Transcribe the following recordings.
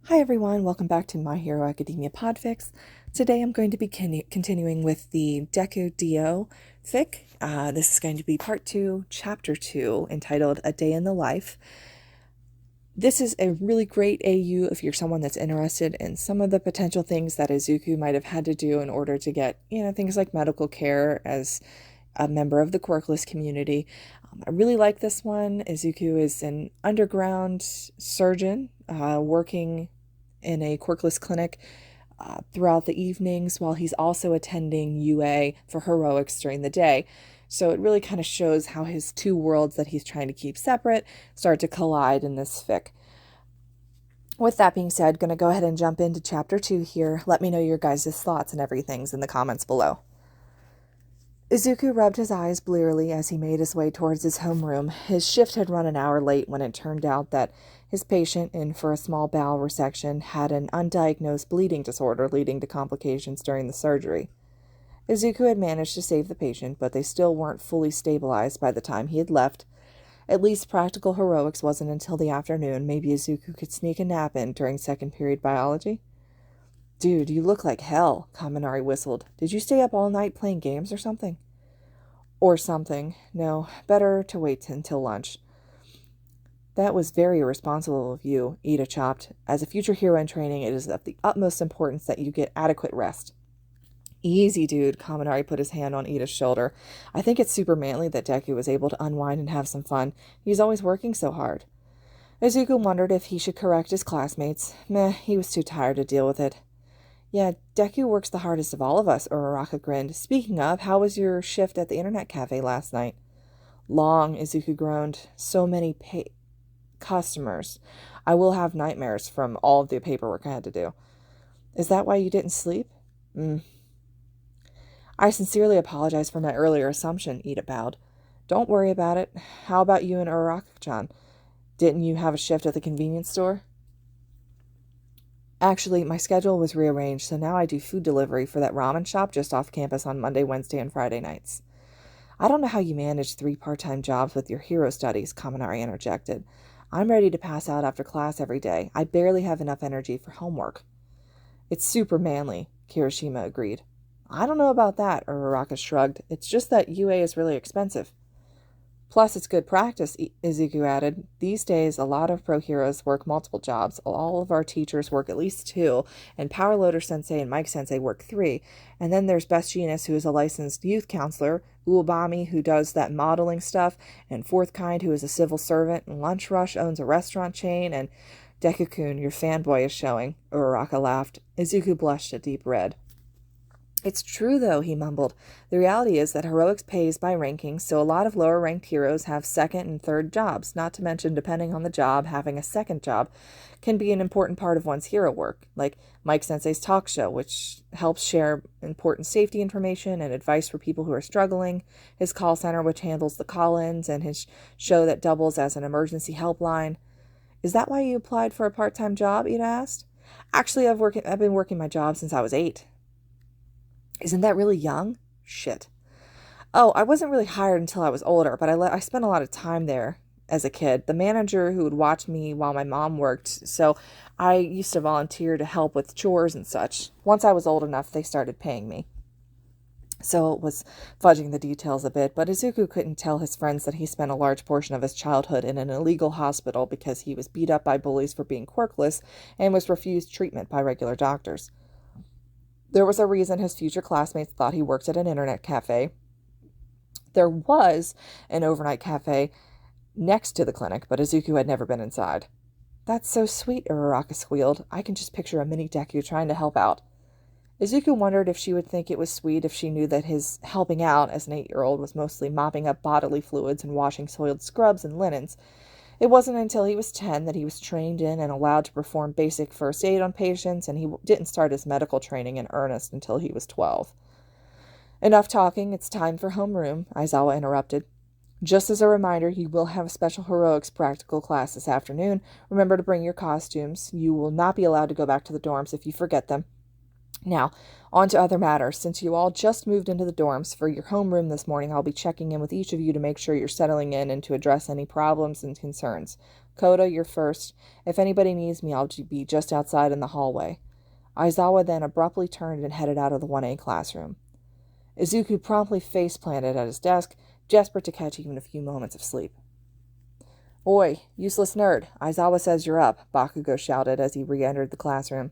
Hi everyone, welcome back to My Hero Academia Podfics. Today I'm going to be continuing with the Deku D.O fic. This is going to be part 2, chapter 2, entitled A Day in the Life. This is a really great AU if you're someone that's interested in some of the potential things that Izuku might have had to do in order to get, things like medical care as a member of the quirkless community. I really like this one. Izuku is an underground surgeon working in a quirkless clinic throughout the evenings while he's also attending UA for heroics during the day. So it really kind of shows how his two worlds that he's trying to keep separate start to collide in this fic. With that being said, going to go ahead and jump into chapter 2 here. Let me know your guys' thoughts and everything in the comments below. Izuku rubbed his eyes blearily as he made his way towards his homeroom. His shift had run an hour late when it turned out that his patient, in for a small bowel resection, had an undiagnosed bleeding disorder leading to complications during the surgery. Izuku had managed to save the patient, but they still weren't fully stabilized by the time he had left. At least practical heroics wasn't until the afternoon. Maybe Izuku could sneak a nap in during second period biology. "Dude, you look like hell," Kaminari whistled. "Did you stay up all night playing games or something?" "Or something. No, better to wait until lunch." "That was very irresponsible of you," Ida chopped. "As a future hero in training, it is of the utmost importance that you get adequate rest." "Easy, dude," Kaminari put his hand on Ida's shoulder. "I think it's super manly that Deku was able to unwind and have some fun. He's always working so hard." Izuku wondered if he should correct his classmates. Meh, he was too tired to deal with it. "Yeah, Deku works the hardest of all of us," Uraraka grinned. "Speaking of, how was your shift at the internet cafe last night?" "Long," Izuku groaned. "So many customers. I will have nightmares from all of the paperwork I had to do." "Is that why you didn't sleep?" "I sincerely apologize for my earlier assumption," Ida bowed. "Don't worry about it. How about you and Uraraka-chan? Didn't you have a shift at the convenience store?" "Actually, my schedule was rearranged, so now I do food delivery for that ramen shop just off campus on Monday, Wednesday, and Friday nights." "I don't know how you manage 3 part-time jobs with your hero studies," Kaminari interjected. "I'm ready to pass out after class every day. I barely have enough energy for homework." "It's super manly," Kirishima agreed. "I don't know about that," Uraraka shrugged. "It's just that UA is really expensive." "Plus, it's good practice," Izuku added. "These days, a lot of pro heroes work multiple jobs. All of our teachers work at least 2, and Power Loader Sensei and Mike Sensei work 3. And then there's Best Jeanist, who is a licensed youth counselor, Uobami, who does that modeling stuff, and Fourth Kind, who is a civil servant, and Lunch Rush owns a restaurant chain, and Deku-kun, your fanboy, is showing." Uraraka laughed. Izuku blushed a deep red. "It's true, though," he mumbled. "The reality is that heroics pays by ranking, so a lot of lower-ranked heroes have second and third jobs, not to mention, depending on the job, having a second job can be an important part of one's hero work, like Mike Sensei's talk show, which helps share important safety information and advice for people who are struggling, his call center, which handles the call-ins, and his show that doubles as an emergency helpline." "Is that why you applied for a part-time job?" Ida asked. "Actually, I've been working my job since I was 8. "Isn't that really young?" "Shit." "Oh, I wasn't really hired until I was older, but I spent a lot of time there as a kid. The manager who would watch me while my mom worked, so I used to volunteer to help with chores and such. Once I was old enough, they started paying me." So it was fudging the details a bit, but Izuku couldn't tell his friends that he spent a large portion of his childhood in an illegal hospital because he was beat up by bullies for being quirkless and was refused treatment by regular doctors. There was a reason his future classmates thought he worked at an internet cafe. There was an overnight cafe next to the clinic, but Izuku had never been inside. "That's so sweet," Uraraka squealed. "I can just picture a mini Deku trying to help out." Izuku wondered if she would think it was sweet if she knew that his helping out as an 8-year-old was mostly mopping up bodily fluids and washing soiled scrubs and linens. It wasn't until he was 10 that he was trained in and allowed to perform basic first aid on patients, and he didn't start his medical training in earnest until he was 12. "Enough talking, it's time for homeroom," Aizawa interrupted. "Just as a reminder, you will have a special heroics practical class this afternoon. Remember to bring your costumes. You will not be allowed to go back to the dorms if you forget them. Now, on to other matters. Since you all just moved into the dorms for your homeroom this morning, I'll be checking in with each of you to make sure you're settling in and to address any problems and concerns. Koda, you're first. If anybody needs me, I'll be just outside in the hallway. Aizawa then abruptly turned and headed out of the 1A classroom. Izuku promptly face-planted at his desk, desperate to catch even a few moments of sleep. Oi, useless nerd, Aizawa says you're up, Bakugo shouted as he re-entered the classroom.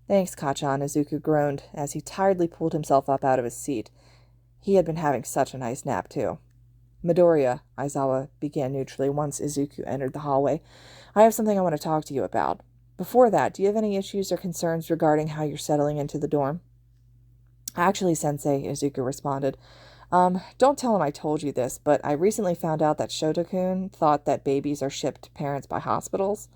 Thanks, Kachan, Izuku groaned as he tiredly pulled himself up out of his seat. He had been having such a nice nap, too. Midoriya, Aizawa began neutrally once Izuku entered the hallway. I have something I want to talk to you about. Before that, do you have any issues or concerns regarding how you're settling into the dorm? Actually, Sensei, Izuku responded. Don't tell him I told you this, but I recently found out that Shota-kun thought that babies are shipped to parents by hospitals.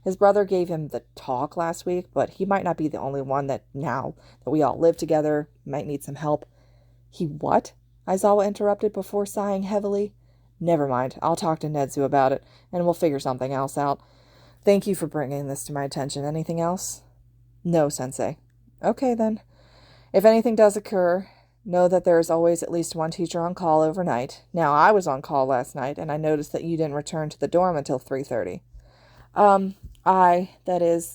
His brother gave him the talk last week, but he might not be the only one that now that we all live together might need some help. He what? Aizawa interrupted before sighing heavily. Never mind, I'll talk to Netsu about it, and we'll figure something else out. Thank you for bringing this to my attention. Anything else? No, Sensei. Okay, then. If anything does occur, know that there is always at least one teacher on call overnight. Now, I was on call last night, and I noticed that you didn't return to the dorm until 3:30. I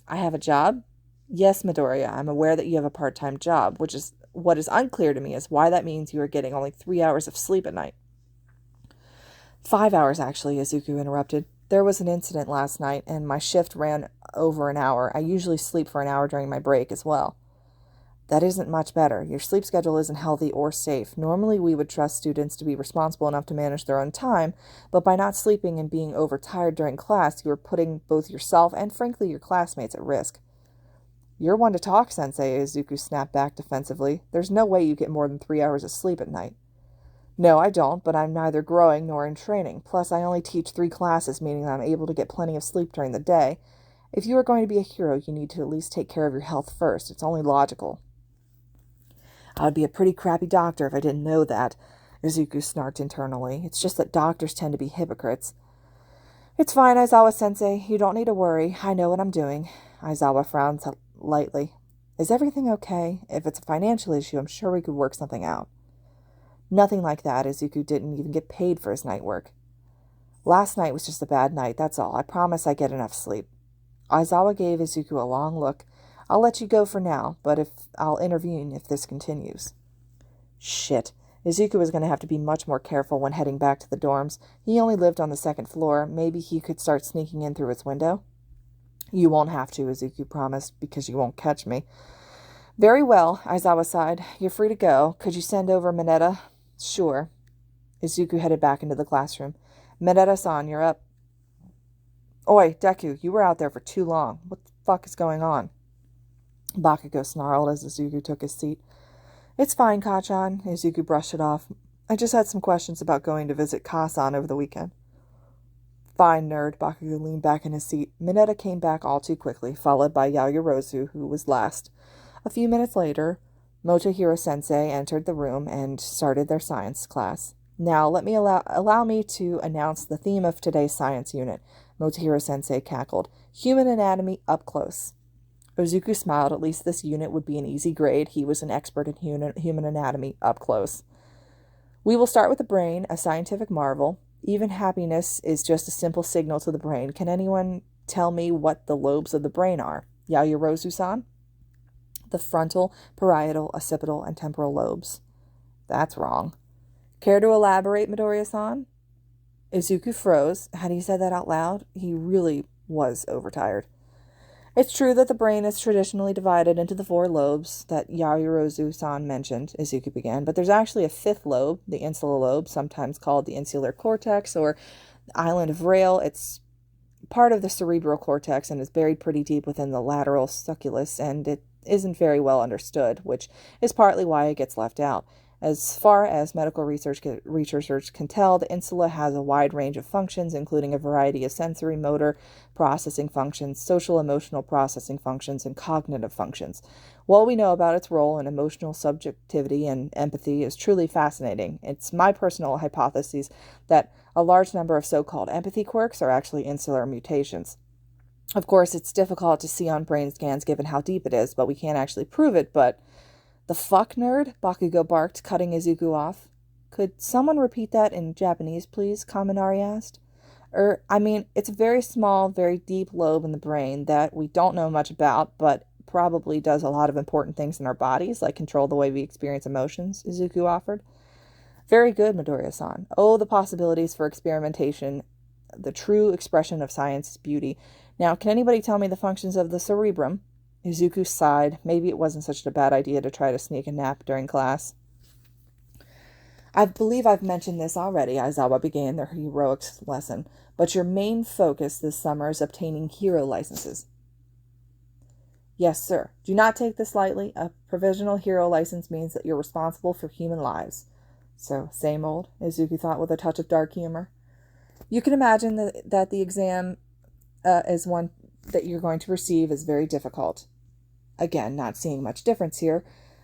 have a job? Yes, Midoriya, I'm aware that you have a part-time job, which is what is unclear to me is why that means you are getting only 3 hours of sleep at night. 5 hours, actually, Izuku interrupted. There was an incident last night, and my shift ran over an hour. I usually sleep for an hour during my break as well. That isn't much better. Your sleep schedule isn't healthy or safe. Normally, we would trust students to be responsible enough to manage their own time, but by not sleeping and being overtired during class, you are putting both yourself and, frankly, your classmates at risk. You're one to talk, Sensei, Izuku snapped back defensively. There's no way you get more than 3 hours of sleep at night. No, I don't, but I'm neither growing nor in training. Plus, I only teach 3 classes, meaning I'm able to get plenty of sleep during the day. If you are going to be a hero, you need to at least take care of your health first. It's only logical. I would be a pretty crappy doctor if I didn't know that, Izuku snarked internally. It's just that doctors tend to be hypocrites. It's fine, Aizawa-sensei. You don't need to worry. I know what I'm doing. Aizawa frowned lightly. Is everything okay? If it's a financial issue, I'm sure we could work something out. Nothing like that. Izuku didn't even get paid for his night work. Last night was just a bad night, that's all. I promise I get enough sleep. Aizawa gave Izuku a long look. I'll let you go for now, but I'll intervene if this continues. Shit. Izuku was going to have to be much more careful when heading back to the dorms. He only lived on the 2nd floor. Maybe he could start sneaking in through his window? You won't have to, Izuku promised, because you won't catch me. Very well, Aizawa sighed. You're free to go. Could you send over Mineta? Sure. Izuku headed back into the classroom. Mineta-san, you're up. Oi, Deku, you were out there for too long. What the fuck is going on? Bakugo snarled as Izuku took his seat. It's fine, Kachan. Izuku brushed it off. I just had some questions about going to visit Kasan over the weekend. Fine, nerd. Bakugo leaned back in his seat. Mineta came back all too quickly, followed by Yaoyorozu, who was last. A few minutes later, Motohiro-sensei entered the room and started their science class. Now, allow me to announce the theme of today's science unit, Motohiro-sensei cackled. Human anatomy up close. Izuku smiled. At least this unit would be an easy grade. He was an expert in human anatomy up close. We will start with the brain, a scientific marvel. Even happiness is just a simple signal to the brain. Can anyone tell me what the lobes of the brain are? Yaoyorozu-san? The frontal, parietal, occipital, and temporal lobes. That's wrong. Care to elaborate, Midoriya-san? Izuku froze. Had he said that out loud? He really was overtired. It's true that the brain is traditionally divided into the 4 lobes that Yaoyorozu-san mentioned, Izuku began, but there's actually a 5th lobe, the insular lobe, sometimes called the insular cortex or the island of Rail. It's part of the cerebral cortex and is buried pretty deep within the lateral sulcus, and it isn't very well understood, which is partly why it gets left out. As far as medical researchers can tell, the insula has a wide range of functions, including a variety of sensory, motor, processing functions, social emotional processing functions, and cognitive functions. What we know about its role in emotional subjectivity and empathy is truly fascinating. It's my personal hypothesis that a large number of so-called empathy quirks are actually insular mutations. Of course, it's difficult to see on brain scans given how deep it is, but we can't actually prove it, but... The fuck, nerd? Bakugo barked, cutting Izuku off. Could someone repeat that in Japanese, please? Kaminari asked. It's a very small, very deep lobe in the brain that we don't know much about, but probably does a lot of important things in our bodies, like control the way we experience emotions, Izuku offered. Very good, Midoriya-san. Oh, the possibilities for experimentation, the true expression of science's beauty. Now, can anybody tell me the functions of the cerebrum? Izuku sighed. Maybe it wasn't such a bad idea to try to sneak a nap during class. I believe I've mentioned this already, Aizawa began their heroics lesson, but your main focus this summer is obtaining hero licenses. Yes, sir. Do not take this lightly. A provisional hero license means that you're responsible for human lives. So, same old, Izuku thought with a touch of dark humor. You can imagine that the exam is one that you're going to receive is very difficult. Again, not seeing much difference here.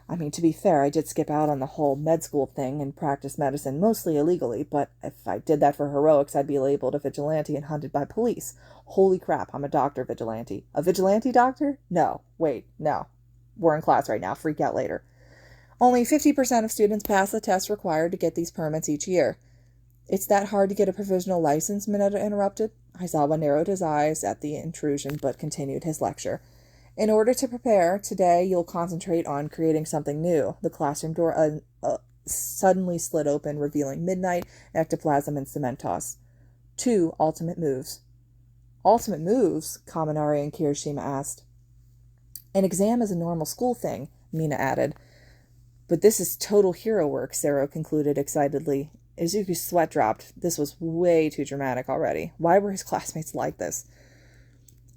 To be fair, I did skip out on the whole med school thing and practice medicine mostly illegally, but if I did that for heroics, I'd be labeled a vigilante and hunted by police. Holy crap, I'm a doctor vigilante. A vigilante doctor? No. Wait, no. We're in class right now. Freak out later. Only 50% of students pass the test required to get these permits each year. It's that hard to get a provisional license, Mineta interrupted. Aizawa narrowed his eyes at the intrusion, but continued his lecture. In order to prepare, today you'll concentrate on creating something new. The classroom door suddenly slid open, revealing Midnight, Ectoplasm, and Cementos. 2 ultimate moves. Ultimate moves? Kaminari and Kirishima asked. An exam is a normal school thing, Mina added. But this is total hero work, Zero concluded excitedly. Izuku's sweat dropped. This was way too dramatic already. Why were his classmates like this?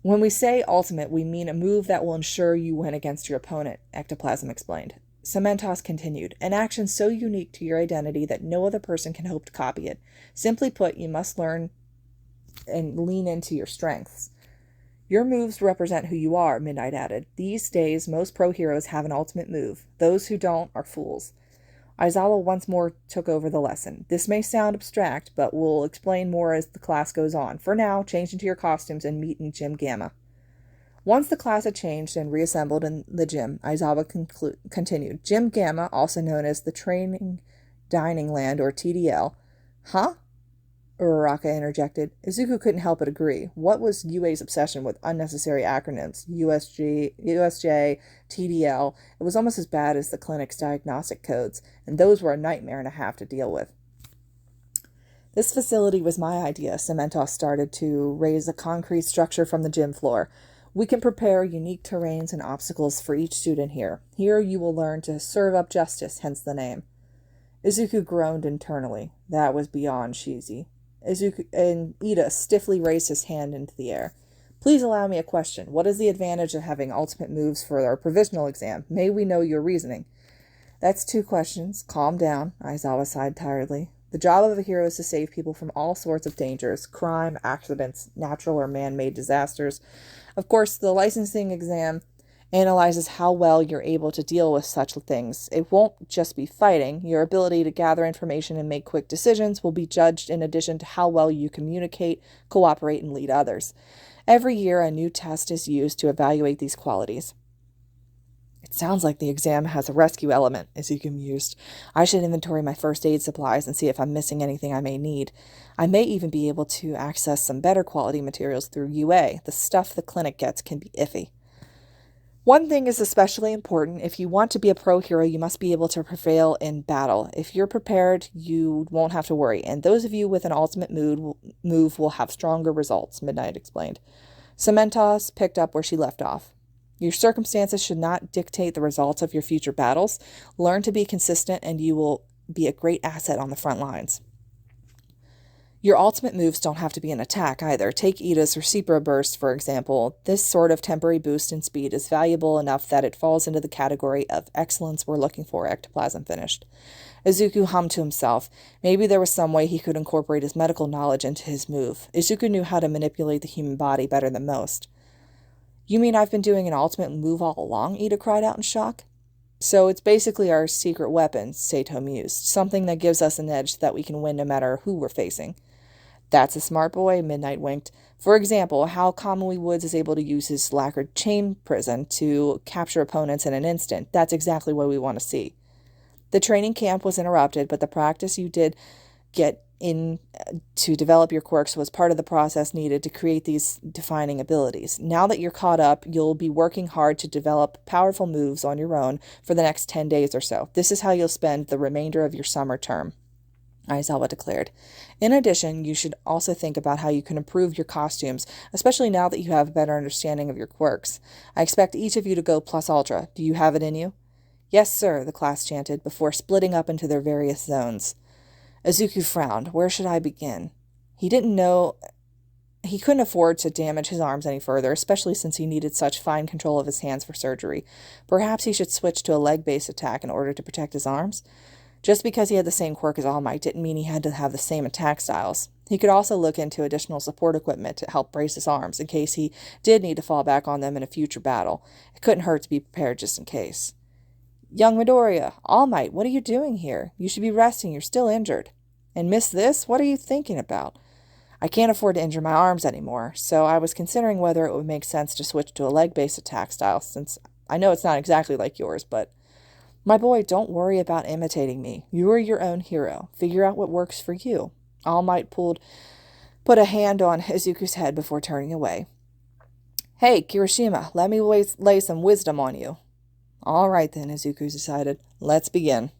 When we say ultimate, we mean a move that will ensure you win against your opponent, Ectoplasm explained. Cementos continued, an action so unique to your identity that no other person can hope to copy it. Simply put, you must learn and lean into your strengths. Your moves represent who you are, Midnight added. These days, most pro heroes have an ultimate move. Those who don't are fools. Aizawa once more took over the lesson. This may sound abstract, but we'll explain more as the class goes on. For now, change into your costumes and meet in Gym Gamma. Once the class had changed and reassembled in the gym, Aizawa continued. Gym Gamma, also known as the Training Dining Land, or TDL. Huh? Uraraka interjected. Izuku couldn't help but agree. What was UA's obsession with unnecessary acronyms? USJ, TDL. It was almost as bad as the clinic's diagnostic codes, and those were a nightmare and a half to deal with. This facility was my idea. Cementos started to raise a concrete structure from the gym floor. We can prepare unique terrains and obstacles for each student here. Here you will learn to serve up justice, hence the name. Izuku groaned internally. That was beyond cheesy. Izuku and Ida stiffly raised his hand into the air. Please allow me a question. What is the advantage of having ultimate moves for our provisional exam? May we know your reasoning? That's 2 questions. Calm down, Aizawa sighed tiredly. The job of a hero is to save people from all sorts of dangers, crime, accidents, natural or man-made disasters. Of course, the licensing exam analyzes how well you're able to deal with such things. It won't just be fighting. Your ability to gather information and make quick decisions will be judged in addition to how well you communicate, cooperate, and lead others. Every year, a new test is used to evaluate these qualities. It sounds like the exam has a rescue element, Izuku mused. I should inventory my first aid supplies and see if I'm missing anything I may need. I may even be able to access some better quality materials through UA. The stuff the clinic gets can be iffy. One thing is especially important. If you want to be a pro hero, you must be able to prevail in battle. If you're prepared, you won't have to worry. And those of you with an ultimate move will have stronger results, Midnight explained. Cementos picked up where she left off. Your circumstances should not dictate the results of your future battles. Learn to be consistent and you will be a great asset on the front lines. Your ultimate moves don't have to be an attack either. Take Ida's Recipro Burst, for example. This sort of temporary boost in speed is valuable enough that it falls into the category of excellence we're looking for, Ectoplasm finished. Izuku hummed to himself. Maybe there was some way he could incorporate his medical knowledge into his move. Izuku knew how to manipulate the human body better than most. You mean I've been doing an ultimate move all along? Ida cried out in shock. So it's basically our secret weapon, Sato mused. Something that gives us an edge that we can win no matter who we're facing. That's a smart boy, Midnight winked. For example, how Commonly Woods is able to use his lacquered chain prison to capture opponents in an instant. That's exactly what we want to see. The training camp was interrupted, but the practice you did get to develop your quirks was part of the process needed to create these defining abilities. Now that you're caught up, you'll be working hard to develop powerful moves on your own for the next 10 days or so. This is how you'll spend the remainder of your summer term, Aizawa declared. In addition, you should also think about how you can improve your costumes, especially now that you have a better understanding of your quirks. I expect each of you to go plus ultra. Do you have it in you? Yes, sir, the class chanted, before splitting up into their various zones. Izuku frowned. Where should I begin? He didn't know. He couldn't afford to damage his arms any further, especially since he needed such fine control of his hands for surgery. Perhaps he should switch to a leg-based attack in order to protect his arms? Just because he had the same quirk as All Might didn't mean he had to have the same attack styles. He could also look into additional support equipment to help brace his arms in case he did need to fall back on them in a future battle. It couldn't hurt to be prepared just in case. Young Midoriya, All Might, what are you doing here? You should be resting. You're still injured. And miss this? What are you thinking about? I can't afford to injure my arms anymore, so I was considering whether it would make sense to switch to a leg-based attack style, since I know it's not exactly like yours, but... My boy, don't worry about imitating me. You are your own hero. Figure out what works for you. All Might put a hand on Izuku's head before turning away. Hey, Kirishima, let me lay some wisdom on you. All right then, Izuku decided. Let's begin.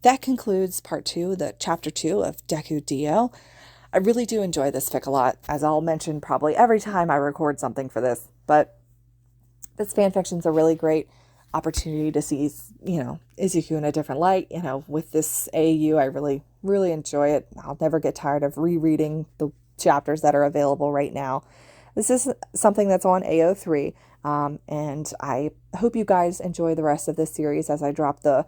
That concludes part 2, the chapter 2 of Deku D.O. I really do enjoy this fic a lot, as I'll mention probably every time I record something for this, but this fanfiction's a really great opportunity to see, Izuku in a different light. With this AU, I really, really enjoy it. I'll never get tired of rereading the chapters that are available right now. This is something that's on AO3, and I hope you guys enjoy the rest of this series as I drop the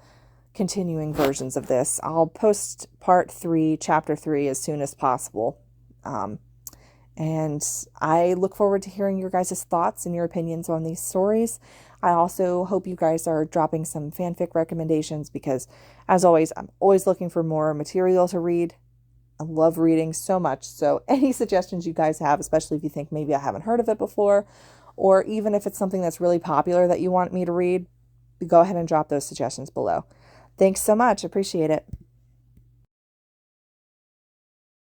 continuing versions of this. I'll post part 3, chapter 3 as soon as possible. And I look forward to hearing your guys' thoughts and your opinions on these stories. I also hope you guys are dropping some fanfic recommendations because, as always, I'm always looking for more material to read. I love reading so much, so any suggestions you guys have, especially if you think maybe I haven't heard of it before, or even if it's something that's really popular that you want me to read, go ahead and drop those suggestions below. Thanks so much. Appreciate it.